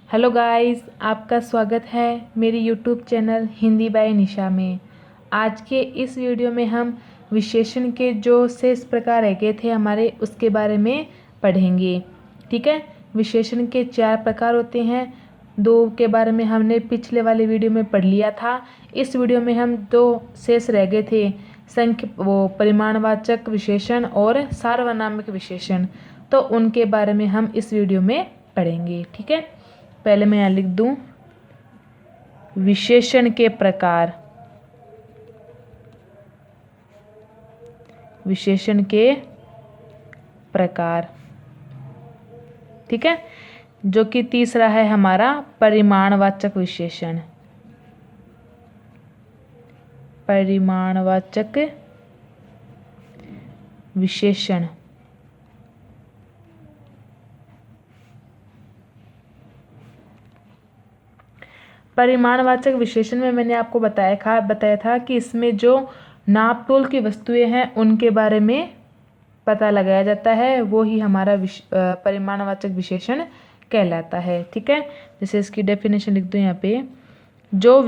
Hello guys, आपका स्वागत है मेरी यूट्यूब चैनल हिंदी बाय निशा में। आज के इस वीडियो में हम विशेषण के जो शेष प्रकार रह गए थे हमारे उसके बारे में पढ़ेंगे। ठीक है, विशेषण के 4 प्रकार होते हैं। 2 के बारे में हमने पिछले वाले वीडियो में पढ़ लिया था। इस वीडियो में हम 2 शेष रह गए थे, परिमाणवाचक विशेषण और सार्वनामिक विशेषण। तो उनके बारे में हम इस वीडियो में पढ़ेंगे। ठीक है, पहले मैं यहाँ लिख दूं विशेषण के प्रकार। विशेषण के प्रकार, ठीक है, जो कि तीसरा है हमारा परिमाणवाचक विशेषण। परिमाणवाचक विशेषण। परिमाणवाचक विशेषण में मैंने आपको बताया था कि इसमें जो नापतोल की वस्तुएं हैं उनके बारे में पता लगाया जाता है, वो ही हमारा परिमाणवाचक विशेषण कहलाता है। ठीक है, जैसे इसकी डेफिनेशन लिख दूं यहाँ पे, जो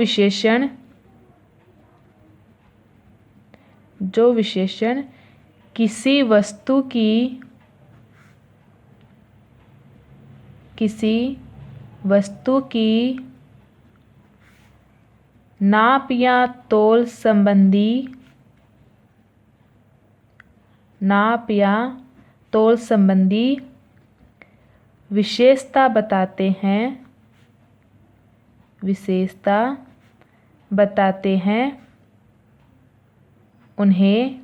विशेषण किसी वस्तु की नाप या तौल संबंधी विशेषता बताते हैं उन्हें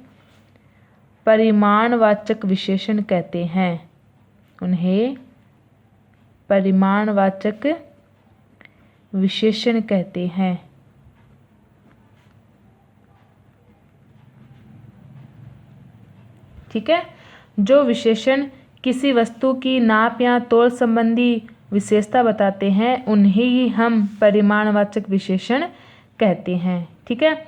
परिमाणवाचक विशेषण कहते हैं। उन्हें परिमाणवाचक विशेषण कहते हैं। ठीक है, जो विशेषण किसी वस्तु की नाप या तौल संबंधी विशेषता बताते हैं उन्हें ही हम परिमाणवाचक विशेषण कहते हैं। ठीक है,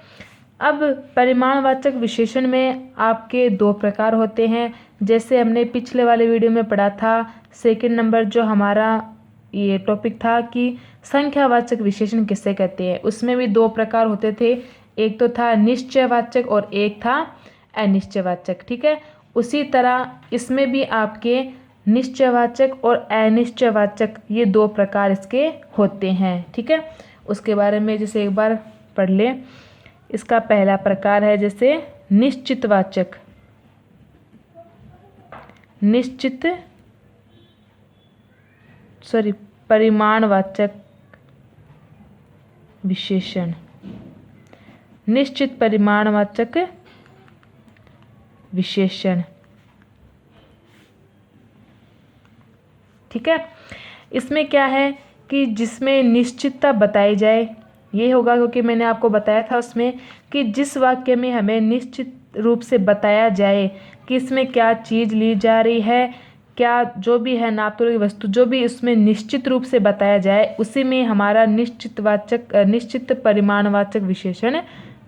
अब परिमाणवाचक विशेषण में आपके 2 प्रकार होते हैं। जैसे हमने पिछले वाले वीडियो में पढ़ा था, सेकंड नंबर जो हमारा ये टॉपिक था कि संख्यावाचक विशेषण किसे कहते हैं, उसमें भी 2 प्रकार होते थे। एक तो था निश्चयवाचक और एक था अनिश्चयवाचक। ठीक है, उसी तरह इसमें भी आपके निश्चयवाचक और अनिश्चयवाचक ये 2 प्रकार इसके होते हैं। ठीक है, उसके बारे में जैसे एक बार पढ़ ले। इसका पहला प्रकार है जैसे निश्चितवाचक। परिमाणवाचक विशेषण। निश्चित परिमाणवाचक विशेषण। ठीक है, इसमें क्या है कि जिसमें निश्चितता बताई जाए, ये होगा क्योंकि मैंने आपको बताया था उसमें कि जिस वाक्य में हमें निश्चित रूप से बताया जाए कि इसमें क्या चीज़ ली जा रही है, क्या जो भी है नापतोल की वस्तु, जो भी इसमें निश्चित रूप से बताया जाए उसी में हमारा निश्चित परिमाणवाचक विशेषण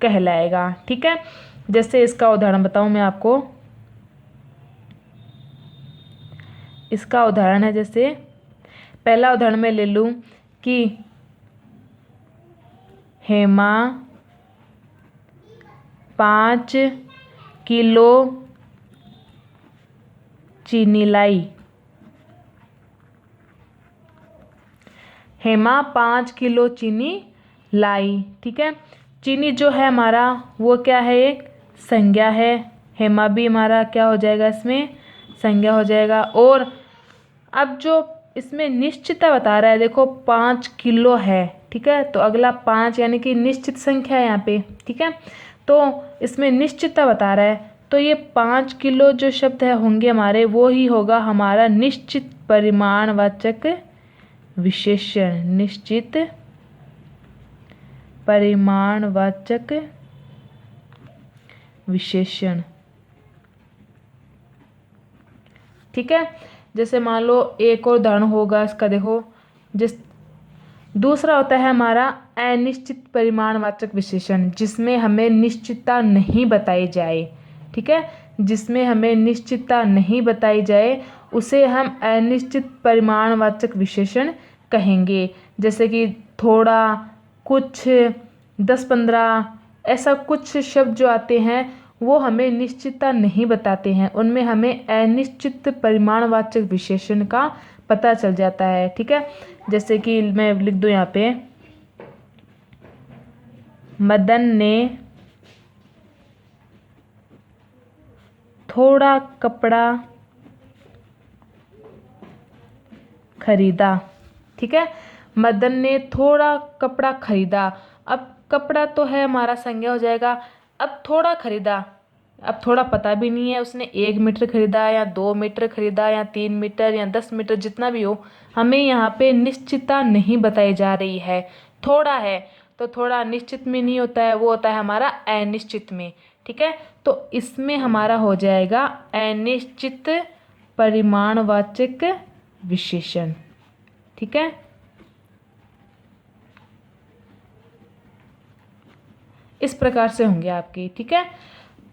कहलाएगा। ठीक है, जैसे इसका उदाहरण बताऊं मैं आपको। इसका उदाहरण है, जैसे पहला उदाहरण मैं ले लूं कि हेमा 5 किलो चीनी लाई। हेमा 5 किलो चीनी लाई। ठीक है, चीनी जो है हमारा वो क्या है, एक संज्ञा है। हेमा भी हमारा क्या हो जाएगा, इसमें संज्ञा हो जाएगा। और अब जो इसमें निश्चितता बता रहा है, देखो 5 किलो है। ठीक है, तो अगला 5 यानी कि निश्चित संख्या है यहाँ पे। ठीक है, तो इसमें निश्चितता बता रहा है, तो ये 5 किलो जो शब्द है होंगे हमारे, वो ही होगा हमारा निश्चित परिमाणवाचक विशेषण। निश्चित परिमाणवाचक विशेषण। ठीक है, जैसे मान लो एक और उदाहरण होगा इसका, देखो दूसरा होता है हमारा अनिश्चित परिमाणवाचक विशेषण, जिसमें हमें निश्चितता नहीं बताई जाए। ठीक है, जिसमें हमें निश्चितता नहीं बताई जाए उसे हम अनिश्चित परिमाणवाचक विशेषण कहेंगे। जैसे कि थोड़ा, कुछ, 10-15, ऐसा कुछ शब्द जो आते हैं वो हमें निश्चितता नहीं बताते हैं, उनमें हमें अनिश्चित परिमाणवाचक विशेषण का पता चल जाता है। ठीक है, जैसे कि मैं लिख दूं यहाँ पे, मदन ने थोड़ा कपड़ा खरीदा। ठीक है, मदन ने थोड़ा कपड़ा खरीदा। अब कपड़ा तो है हमारा संज्ञा हो जाएगा। अब थोड़ा खरीदा, अब थोड़ा पता भी नहीं है उसने 1 मीटर खरीदा या 2 मीटर खरीदा या 3 मीटर या 10 मीटर, जितना भी हो, हमें यहाँ पे निश्चितता नहीं बताई जा रही है। थोड़ा है तो थोड़ा निश्चित में नहीं होता है, वो होता है हमारा अनिश्चित में। ठीक है, तो इसमें हमारा हो जाएगा अनिश्चित परिमाणवाचक विशेषण। ठीक है, इस प्रकार से होंगे आपके। ठीक है,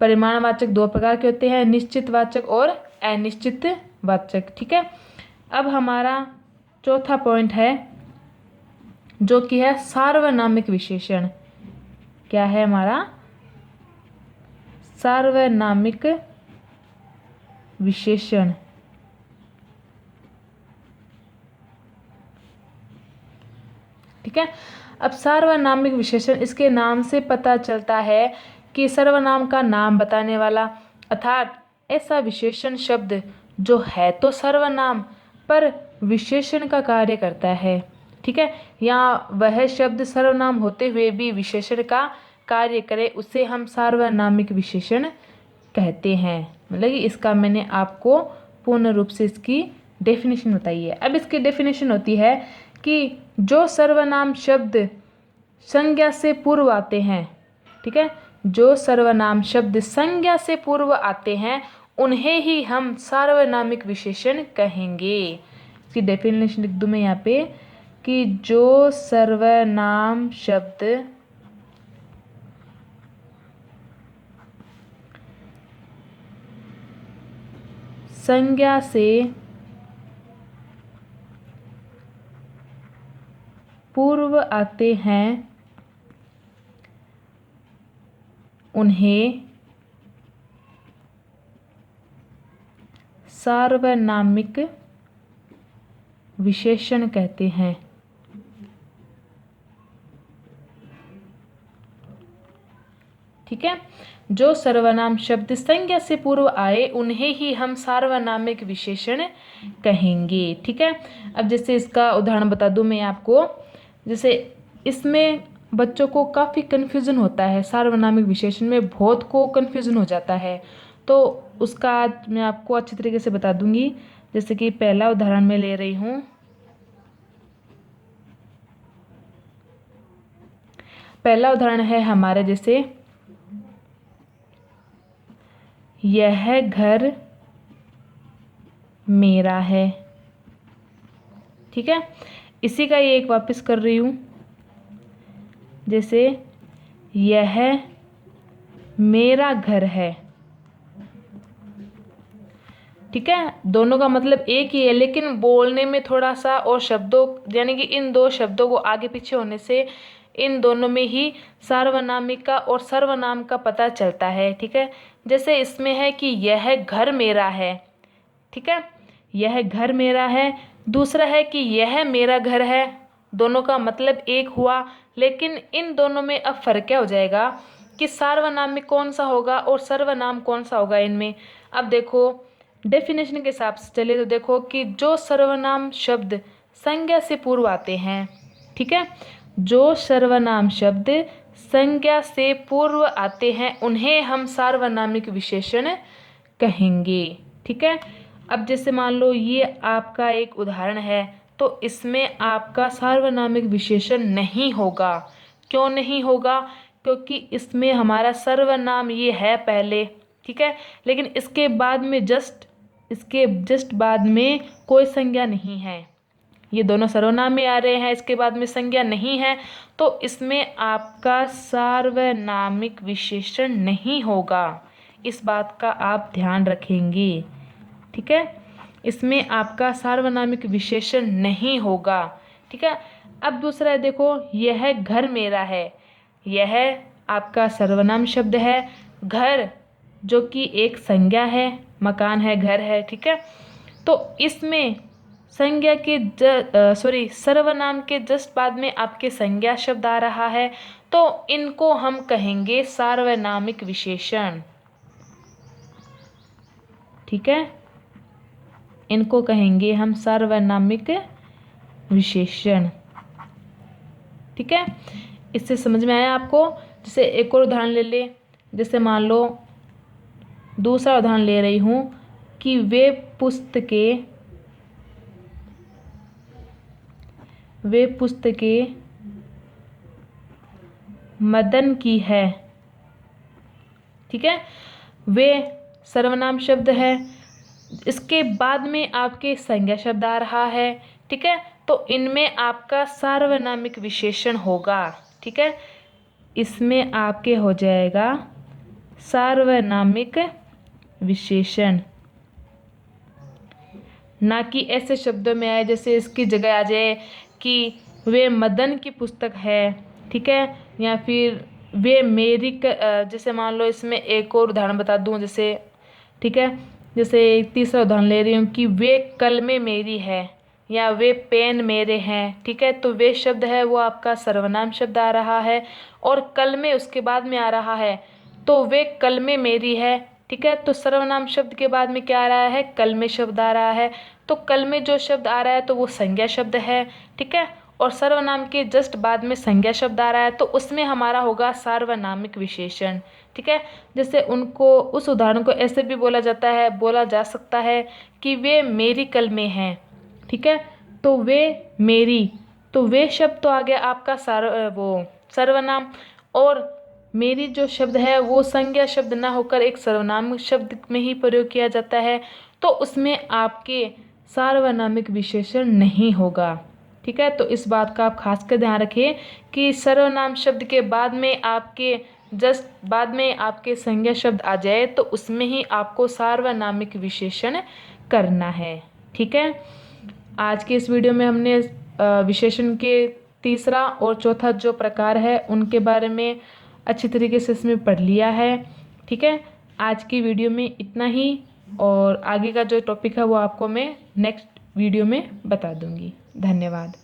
परिमाणवाचक 2 प्रकार के होते हैं, निश्चित वाचक और अनिश्चित वाचक। ठीक है, अब हमारा चौथा पॉइंट है जो कि है सार्वनामिक विशेषण। क्या है हमारा? सार्वनामिक विशेषण। ठीक है, अब सार्वनामिक विशेषण, इसके नाम से पता चलता है कि सर्वनाम का नाम बताने वाला, अर्थात ऐसा विशेषण शब्द जो है तो सर्वनाम पर विशेषण का कार्य करता है। ठीक है, यहाँ वह शब्द सर्वनाम होते हुए भी विशेषण का कार्य करे, उसे हम सार्वनामिक विशेषण कहते हैं। मतलब कि इसका मैंने आपको पूर्ण रूप से इसकी डेफिनेशन बताई है। अब इसकी डेफिनेशन होती है कि जो सर्वनाम शब्द संज्ञा से पूर्व आते हैं, ठीक है, जो सर्वनाम शब्द संज्ञा से पूर्व आते हैं उन्हें ही हम सार्वनामिक विशेषण कहेंगे। इसकी डेफिनेशन लिख दूं मैं यहाँ पे कि जो सर्वनाम शब्द संज्ञा से पूर्व आते हैं उन्हें सार्वनामिक विशेषण कहते हैं। ठीक है, जो सर्वनाम शब्द संज्ञा से पूर्व आए उन्हें ही हम सार्वनामिक विशेषण कहेंगे। ठीक है, अब जैसे इसका उदाहरण बता दूं मैं आपको, जैसे इसमें बच्चों को काफ़ी कन्फ्यूज़न होता है, सार्वनामिक विशेषण में बहुत को कन्फ्यूज़न हो जाता है, तो उसका आज मैं आपको अच्छी तरीके से बता दूंगी। जैसे कि पहला उदाहरण मैं ले रही हूँ, पहला उदाहरण है हमारे जैसे, यह घर मेरा है। ठीक है, इसी का ये एक वापस कर रही हूँ, जैसे यह मेरा घर है। ठीक है, दोनों का मतलब एक ही है, लेकिन बोलने में थोड़ा सा और शब्दों, यानी कि इन दो शब्दों को आगे पीछे होने से इन दोनों में ही सार्वनामिक का और सर्वनाम का पता चलता है। ठीक है, जैसे इसमें है कि यह घर मेरा है। ठीक है, यह घर मेरा है, दूसरा है कि यह मेरा घर है, दोनों का मतलब एक हुआ, लेकिन इन दोनों में अब फर्क क्या हो जाएगा कि सार्वनामिक कौन सा होगा और सर्वनाम कौन सा होगा इनमें। अब देखो डेफिनेशन के हिसाब से चले तो देखो कि जो सर्वनाम शब्द संज्ञा से पूर्व आते हैं, ठीक है, जो सर्वनाम शब्द संज्ञा से पूर्व आते हैं उन्हें हम सार्वनामिक विशेषण कहेंगे। ठीक है, अब जैसे मान लो ये आपका एक उदाहरण है, तो इसमें आपका सार्वनामिक विशेषण नहीं होगा। क्यों नहीं होगा? क्योंकि इसमें हमारा सर्वनाम ये है पहले, ठीक है, लेकिन इसके बाद में इसके जस्ट बाद में कोई संज्ञा नहीं है। ये दोनों सर्वनाम में आ रहे हैं, इसके बाद में संज्ञा नहीं है, तो इसमें आपका सार्वनामिक विशेषण नहीं होगा। इस बात का आप ध्यान रखेंगे। ठीक है, इसमें आपका सार्वनामिक विशेषण नहीं होगा। ठीक है। अब दूसरा है, देखो, यह घर मेरा है। यह आपका सर्वनाम शब्द है। घर जो कि एक संज्ञा है, मकान है, घर है, ठीक है। तो इसमें संज्ञा के सर्वनाम के जस्ट बाद में आपके संज्ञा शब्द आ रहा है, तो इनको हम कहेंगे सार्वनामिक विशेषण, ठीक है। इनको कहेंगे हम सार्वनामिक विशेषण, ठीक है। इससे समझ में आया आपको? जैसे एक और उदाहरण ले ले, जैसे मान लो दूसरा उदाहरण ले रही हूँ कि वे पुस्तकें मदन की है, ठीक है। वे सर्वनाम शब्द है, इसके बाद में आपके संज्ञा शब्द आ रहा है, ठीक है। तो इनमें आपका सार्वनामिक विशेषण होगा, ठीक है। इसमें आपके हो जाएगा सार्वनामिक विशेषण, ना कि ऐसे शब्दों में आए जैसे इसकी जगह आ जाए कि वे मदन की पुस्तक है, ठीक है, या फिर वे मेरी जैसे मान लो इसमें एक और उदाहरण बता दूं, जैसे, ठीक है, जैसे तीसरा उदाहरण ले रही हूँ कि वे कलमें मेरी है या वे पेन मेरे हैं, ठीक है। तो वे शब्द है वो आपका सर्वनाम शब्द आ रहा है और कलमें उसके बाद में आ रहा है, तो वे कलमें मेरी है, ठीक है। तो सर्वनाम शब्द के बाद में क्या आ रहा है? कलमे शब्द आ रहा है। तो कलमे जो शब्द आ रहा है तो वो संज्ञा शब्द है, ठीक है। और सर्वनाम के जस्ट बाद में संज्ञा शब्द आ रहा है तो उसमें हमारा होगा सार्वनामिक विशेषण, ठीक है। जैसे उस उदाहरण को ऐसे भी बोला जा सकता है कि वे मेरी कलमे हैं, ठीक है। तो वे मेरी, तो वे शब्द तो आ गया आपका सर्वनाम, और मेरी जो शब्द है वो संज्ञा शब्द ना होकर एक सर्वनाम शब्द में ही प्रयोग किया जाता है, तो उसमें आपके सार्वनामिक विशेषण नहीं होगा, ठीक है। तो इस बात का आप खास कर ध्यान रखें कि सर्वनाम शब्द के बाद में आपके संज्ञा शब्द आ जाए तो उसमें ही आपको सार्वनामिक विशेषण करना है, ठीक है। आज के इस वीडियो में हमने विशेषण के तीसरा और चौथा जो प्रकार है उनके बारे में अच्छी तरीके से इसमें पढ़ लिया है, ठीक है। आज की वीडियो में इतना ही, और आगे का जो टॉपिक है वो आपको मैं नेक्स्ट वीडियो में बता दूंगी। धन्यवाद।